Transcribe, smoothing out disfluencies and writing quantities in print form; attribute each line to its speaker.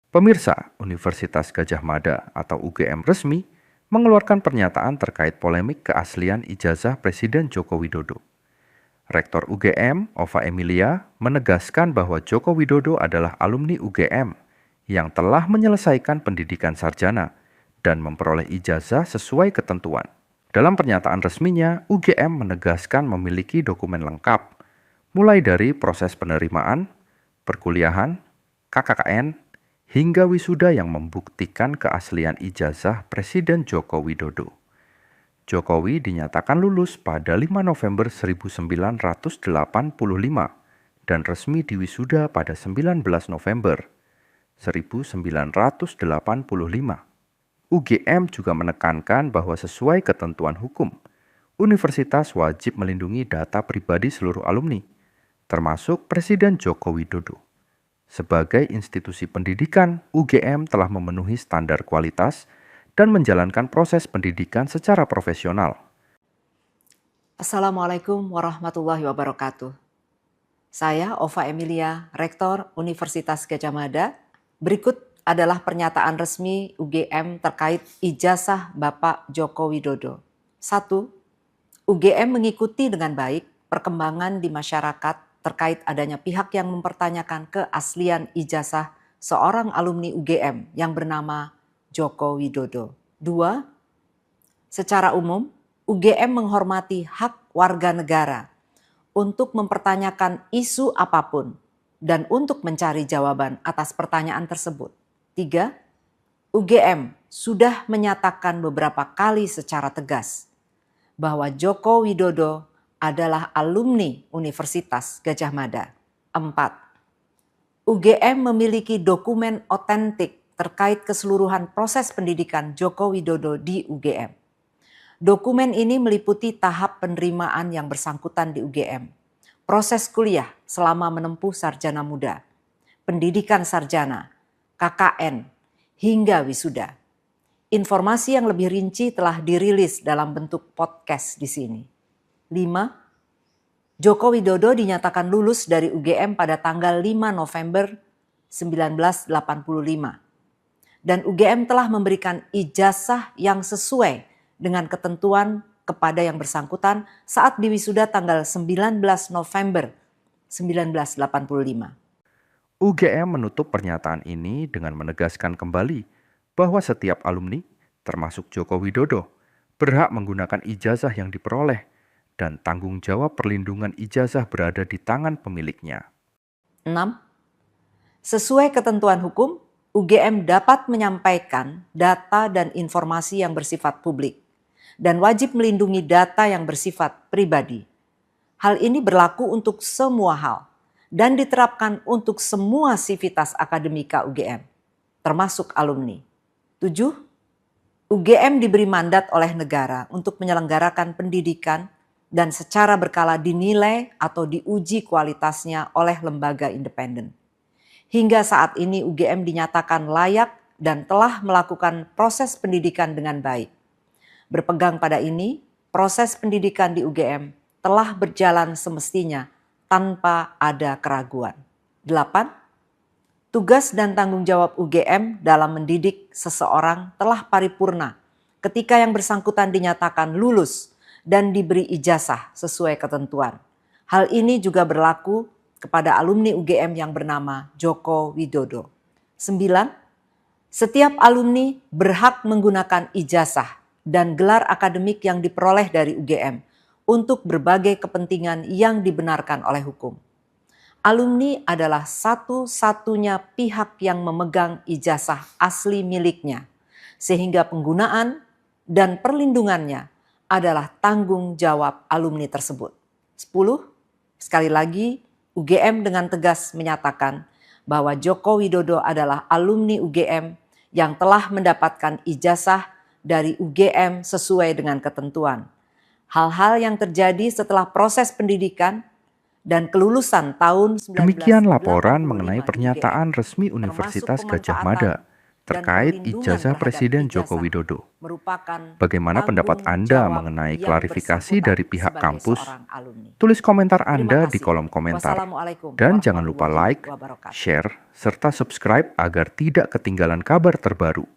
Speaker 1: Pemirsa, Universitas Gadjah Mada atau UGM resmi mengeluarkan pernyataan terkait polemik keaslian ijazah Presiden Joko Widodo. Rektor UGM, Ova Emilia, menegaskan bahwa Joko Widodo adalah alumni UGM yang telah menyelesaikan pendidikan sarjana dan memperoleh ijazah sesuai ketentuan. Dalam pernyataan resminya, UGM menegaskan memiliki dokumen lengkap, mulai dari proses penerimaan, perkuliahan, KKKN, hingga wisuda yang membuktikan keaslian ijazah Presiden Joko Widodo. Jokowi dinyatakan lulus pada 5 November 1985 dan resmi diwisuda pada 19 November 1985. UGM juga menekankan bahwa sesuai ketentuan hukum, universitas wajib melindungi data pribadi seluruh alumni, termasuk Presiden Joko Widodo. Sebagai institusi pendidikan, UGM telah memenuhi standar kualitas dan menjalankan proses pendidikan secara profesional.
Speaker 2: Assalamualaikum warahmatullahi wabarakatuh. Saya Ova Emilia, Rektor Universitas Gadjah Mada. Berikut adalah pernyataan resmi UGM terkait ijazah Bapak Joko Widodo. 1. UGM mengikuti dengan baik perkembangan di masyarakat terkait adanya pihak yang mempertanyakan keaslian ijazah seorang alumni UGM yang bernama Joko Widodo. 2. Secara umum, UGM menghormati hak warga negara untuk mempertanyakan isu apapun dan untuk mencari jawaban atas pertanyaan tersebut. 3. UGM sudah menyatakan beberapa kali secara tegas bahwa Joko Widodo adalah alumni Universitas Gadjah Mada. 4. UGM memiliki dokumen otentik terkait keseluruhan proses pendidikan Joko Widodo di UGM. Dokumen ini meliputi tahap penerimaan yang bersangkutan di UGM, proses kuliah selama menempuh sarjana muda, pendidikan sarjana, KKN, hingga wisuda. Informasi yang lebih rinci telah dirilis dalam bentuk podcast di sini. 5. Joko Widodo dinyatakan lulus dari UGM pada tanggal 5 November 1985. Dan UGM telah memberikan ijazah yang sesuai dengan ketentuan kepada yang bersangkutan saat diwisuda tanggal 19 November 1985.
Speaker 1: UGM menutup pernyataan ini dengan menegaskan kembali bahwa setiap alumni, termasuk Joko Widodo, berhak menggunakan ijazah yang diperoleh dan tanggung jawab perlindungan ijazah berada di tangan pemiliknya.
Speaker 2: 6. Sesuai ketentuan hukum, UGM dapat menyampaikan data dan informasi yang bersifat publik dan wajib melindungi data yang bersifat pribadi. Hal ini berlaku untuk semua hal dan diterapkan untuk semua sivitas akademika UGM, termasuk alumni. 7. UGM diberi mandat oleh negara untuk menyelenggarakan pendidikan dan secara berkala dinilai atau diuji kualitasnya oleh lembaga independen. Hingga saat ini UGM dinyatakan layak dan telah melakukan proses pendidikan dengan baik. Berpegang pada ini, proses pendidikan di UGM telah berjalan semestinya tanpa ada keraguan. 8. Tugas dan tanggung jawab UGM dalam mendidik seseorang telah paripurna ketika yang bersangkutan dinyatakan lulus dan diberi ijazah sesuai ketentuan. Hal ini juga berlaku kepada alumni UGM yang bernama Joko Widodo. 9. Setiap alumni berhak menggunakan ijazah dan gelar akademik yang diperoleh dari UGM untuk berbagai kepentingan yang dibenarkan oleh hukum. Alumni adalah satu-satunya pihak yang memegang ijazah asli miliknya, sehingga penggunaan dan perlindungannya adalah tanggung jawab alumni tersebut. 10. Sekali lagi, UGM dengan tegas menyatakan bahwa Joko Widodo adalah alumni UGM yang telah mendapatkan ijazah dari UGM sesuai dengan ketentuan. Hal-hal yang terjadi setelah proses pendidikan dan kelulusan tahun 1985
Speaker 1: Demikian laporan mengenai pernyataan resmi Universitas Gadjah Mada terkait
Speaker 2: perlindungan
Speaker 1: ijazah
Speaker 2: terhadap
Speaker 1: Presiden
Speaker 2: ijazah
Speaker 1: Joko Widodo.
Speaker 2: merupakan
Speaker 1: Bagaimana pendapat
Speaker 2: tanggung
Speaker 1: Anda
Speaker 2: jawab
Speaker 1: mengenai
Speaker 2: yang
Speaker 1: klarifikasi
Speaker 2: bersangkutan
Speaker 1: dari pihak
Speaker 2: sebagai
Speaker 1: kampus?
Speaker 2: seorang alumni.
Speaker 1: Tulis komentar
Speaker 2: Terima
Speaker 1: Anda di
Speaker 2: kasih.
Speaker 1: kolom komentar.
Speaker 2: Wassalamualaikum
Speaker 1: Dan jangan lupa
Speaker 2: warahmatullahi
Speaker 1: like,
Speaker 2: wabarakatuh.
Speaker 1: share, serta subscribe agar tidak ketinggalan kabar terbaru.